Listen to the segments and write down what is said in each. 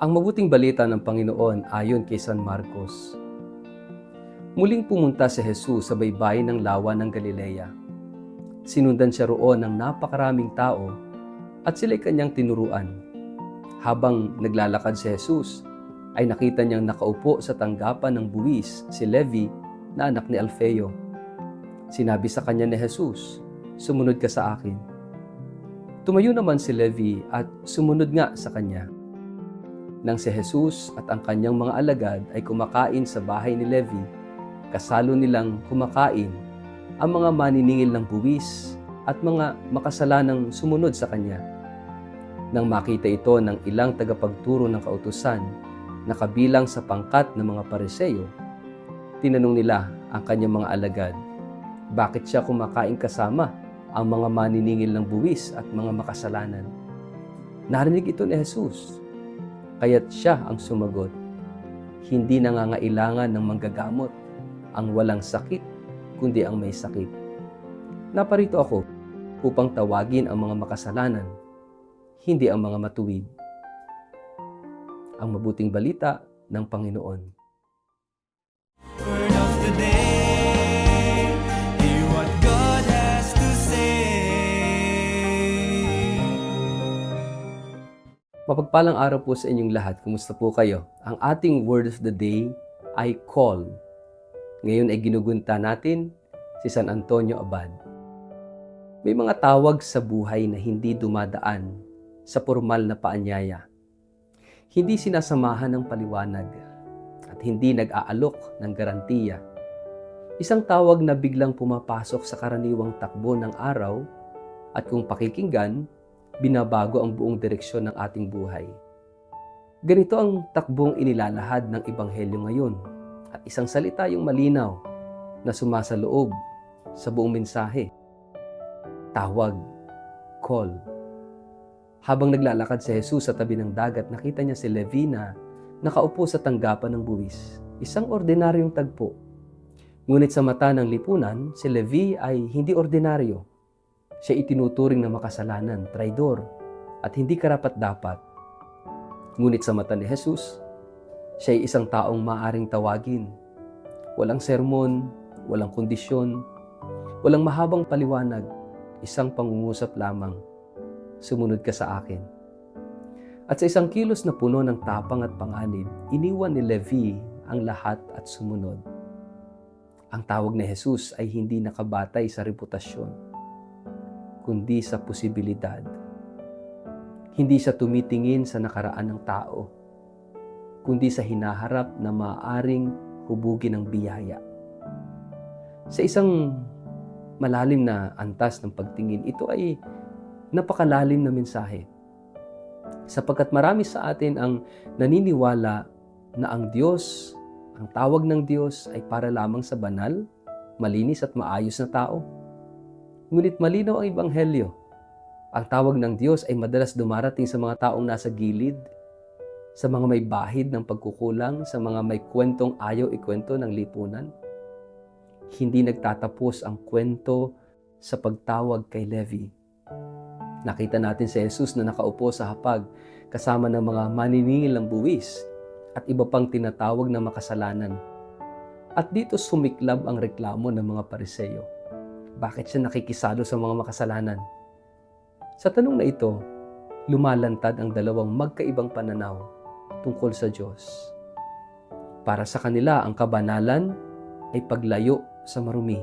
Ang mabuting balita ng Panginoon ayon kay San Marcos. Muling pumunta si Jesus sa baybayin ng lawa ng Galilea. Sinundan siya roon ng napakaraming tao at sila'y kanyang tinuruan. Habang naglalakad si Jesus, ay nakita niyang nakaupo sa tanggapan ng buwis si Levi na anak ni Alfeo. Sinabi sa kanya ni Jesus, "Sumunod ka sa akin." Tumayo naman si Levi at sumunod nga sa kanya. Nang si Jesus at ang kanyang mga alagad ay kumakain sa bahay ni Levi, kasalo nilang kumakain ang mga maniningil ng buwis at mga makasalanang sumunod sa kanya. Nang makita ito ng ilang tagapagturo ng kautusan na kabilang sa pangkat ng mga Pariseo, tinanong nila ang kanyang mga alagad, bakit siya kumakain kasama ang mga maniningil ng buwis at mga makasalanan? Narinig ito ni Jesus. Kaya't siya ang sumagot, hindi nangangailangan ng manggagamot ang walang sakit, kundi ang may sakit. Naparito ako upang tawagin ang mga makasalanan, hindi ang mga matuwid. Ang mabuting balita ng Panginoon. Word of the day, hear what God has to say. Mapagpalang araw po sa inyong lahat. Kumusta po kayo? Ang ating word of the day ay call. Ngayon ay ginugunta natin si San Antonio Abad. May mga tawag sa buhay na hindi dumadaan sa formal na paanyaya. Hindi sinasamahan ng paliwanag at hindi nag-aalok ng garantiya. Isang tawag na biglang pumapasok sa karaniwang takbo ng araw at kung pakikinggan, binabago ang buong direksyon ng ating buhay. Ganito ang takbong inilalahad ng Ebanghelyo ngayon at isang salita yung malinaw na sumasaloob sa buong mensahe. Tawag, call. Habang naglalakad si Jesus sa tabi ng dagat, nakita niya si Levi na nakaupo sa tanggapan ng buwis. Isang ordinaryong tagpo. Ngunit sa mata ng lipunan, si Levi ay hindi ordinaryo. Siya itinuturing na makasalanan, traidor, at hindi karapat-dapat. Ngunit sa mata ni Jesus, siya ay isang taong maaring tawagin. Walang sermon, walang kondisyon, walang mahabang paliwanag, isang pangungusap lamang. Sumunod ka sa akin. At sa isang kilos na puno ng tapang at panganib, iniwan ni Levi ang lahat at sumunod. Ang tawag ni Jesus ay hindi nakabatay sa reputasyon, kundi sa posibilidad. Hindi siya tumitingin sa nakaraan ng tao, kundi sa hinaharap na maaaring hubugin ng biyaya. Sa isang malalim na antas ng pagtingin, ito ay napakalalim na mensahe. Sapagkat marami sa atin ang naniniwala na ang Diyos, ang tawag ng Diyos ay para lamang sa banal, malinis at maayos na tao. Ngunit malinaw ang Ebanghelyo. Ang tawag ng Diyos ay madalas dumarating sa mga taong nasa gilid, sa mga may bahid ng pagkukulang, sa mga may kwentong ayaw ikwento ng lipunan. Hindi nagtatapos ang kwento sa pagtawag kay Levi. Nakita natin si Jesus na nakaupo sa hapag kasama ng mga maniningil ng buwis at iba pang tinatawag na makasalanan. At dito sumiklab ang reklamo ng mga Pariseo. Bakit siya nakikisalo sa mga makasalanan? Sa tanong na ito, lumalantad ang dalawang magkaibang pananaw tungkol sa Diyos. Para sa kanila, ang kabanalan ay paglayo sa marumi.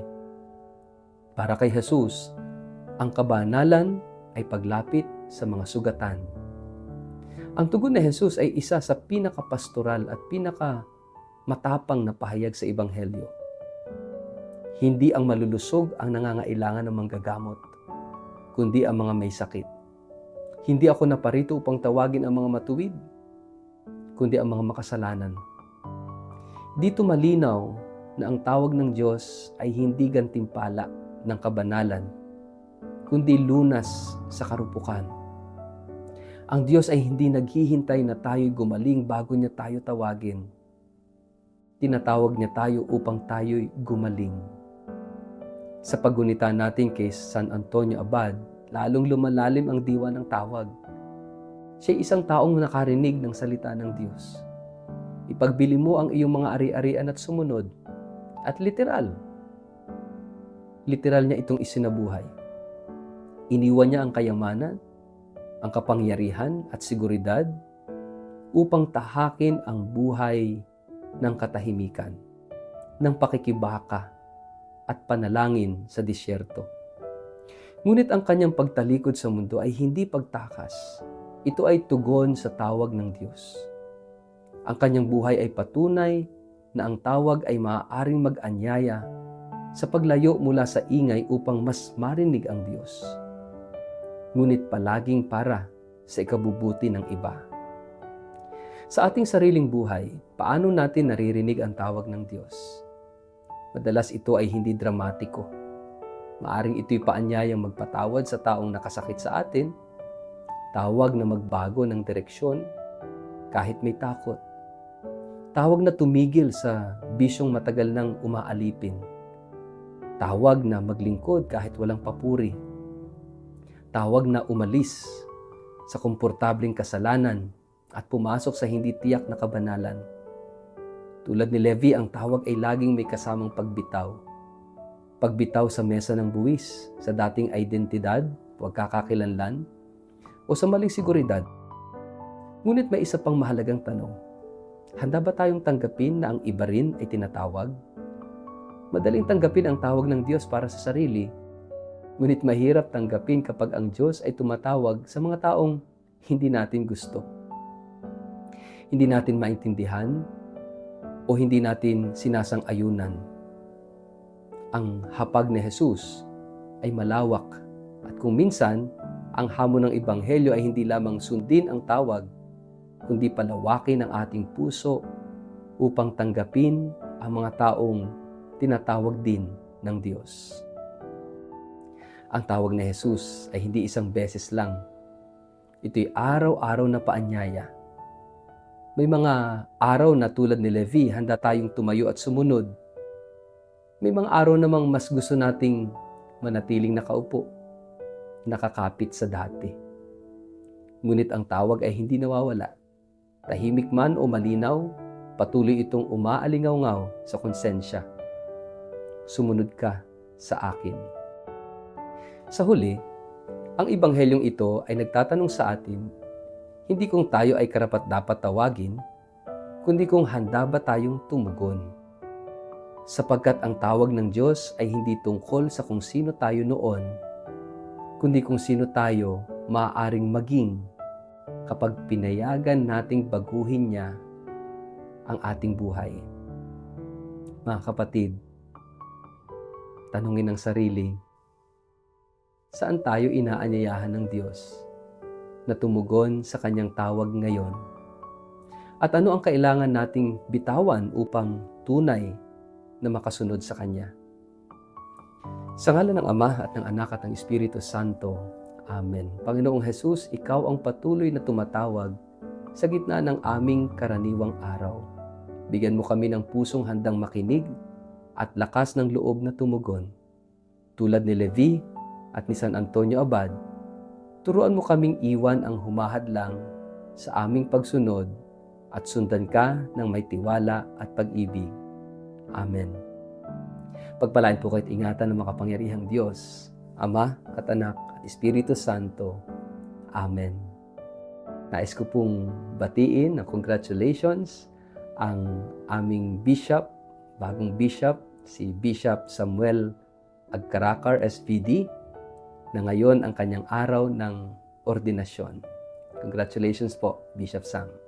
Para kay Jesus, ang kabanalan ay paglapit sa mga sugatan. Ang tugon ni Jesus ay isa sa pinakapastoral at pinakamatapang na pahayag sa Ebanghelyo. Hindi ang malulusog ang nangangailangan ng manggagamot, kundi ang mga may sakit. Hindi ako naparito upang tawagin ang mga matuwid, kundi ang mga makasalanan. Dito malinaw na ang tawag ng Diyos ay hindi gantimpala ng kabanalan, kundi lunas sa karupukan. Ang Diyos ay hindi naghihintay na tayo'y gumaling bago niya tayo tawagin. Tinatawag niya tayo upang tayo'y gumaling. Sa paggunita natin kay San Antonio Abad, lalong lumalalim ang diwa ng tawag. Siya isang taong nakarinig ng salita ng Diyos. Ipagbili mo ang iyong mga ari-arian at sumunod. At literal niya itong isinabuhay. Iniwan niya ang kayamanan, ang kapangyarihan at seguridad upang tahakin ang buhay ng katahimikan, ng pakikibaka at panalangin sa disyerto. Ngunit ang kanyang pagtalikod sa mundo ay hindi pagtakas. Ito ay tugon sa tawag ng Diyos. Ang kanyang buhay ay patunay na ang tawag ay maaaring mag-anyaya sa paglayo mula sa ingay upang mas marinig ang Diyos. Ngunit palaging para sa ikabubuti ng iba. Sa ating sariling buhay, paano natin naririnig ang tawag ng Diyos? Madalas ito ay hindi dramatiko. Maaring ito'y paanyayang magpatawad sa taong nakasakit sa atin, tawag na magbago ng direksyon kahit may takot, tawag na tumigil sa bisyong matagal nang umaalipin, tawag na maglingkod kahit walang papuri, tawag na umalis sa komportabling kasalanan at pumasok sa hindi tiyak na kabanalan. Tulad ni Levi, ang tawag ay laging may kasamang pagbitaw. Pagbitaw sa mesa ng buwis, sa dating identidad, pagkakakilanlan, o sa maling seguridad. Ngunit may isa pang mahalagang tanong. Handa ba tayong tanggapin na ang iba rin ay tinatawag? Madaling tanggapin ang tawag ng Diyos para sa sarili, ngunit mahirap tanggapin kapag ang Diyos ay tumatawag sa mga taong hindi natin gusto. Hindi natin maintindihan o hindi natin sinasang-ayunan. Ang hapag ni Jesus ay malawak at kung minsan, ang hamon ng Ebanghelyo ay hindi lamang sundin ang tawag, kundi palawakin ang ating puso upang tanggapin ang mga taong tinatawag din ng Diyos. Ang tawag ni Jesus ay hindi isang beses lang. Ito'y araw-araw na paanyaya. May mga araw na tulad ni Levi, handa tayong tumayo at sumunod. May mga araw namang mas gusto nating manatiling nakaupo, nakakapit sa dati. Ngunit ang tawag ay hindi nawawala. Tahimik man o malinaw, patuloy itong umaalingaw-ngaw sa konsensya. Sumunod ka sa akin. Sa huli, ang Ebanghelyong ito ay nagtatanong sa atin, hindi kung tayo ay karapat-dapat tawagin, kundi kung handa ba tayong tumugon. Sapagkat ang tawag ng Diyos ay hindi tungkol sa kung sino tayo noon, kundi kung sino tayo maaaring maging kapag pinayagan nating baguhin niya ang ating buhay. Mga kapatid, tanungin ang sarili, saan tayo inaanyayahan ng Diyos na tumugon sa kanyang tawag ngayon? At ano ang kailangan nating bitawan upang tunay na makasunod sa Kanya? Sa ngalan ng Ama at ng Anak at ng Espiritu Santo. Amen. Panginoong Jesus, Ikaw ang patuloy na tumatawag sa gitna ng aming karaniwang araw. Bigyan mo kami ng pusong handang makinig at lakas ng loob na tumugon. Tulad ni Levi at ni San Antonio Abad, turuan mo kaming iwan ang humahadlang sa aming pagsunod at sundan ka ng may tiwala at pag-ibig. Amen. Pagpalain po kayo at ingatan ng makapangyarihang Diyos, Ama at Anak at Espiritu Santo. Amen. Nais ko pong batiin ng congratulations ang aming bishop, bagong bishop, si Bishop Samuel Agcaracar, SVD, na ngayon ang kanyang araw ng ordinasyon. Congratulations po, Bishop Sam.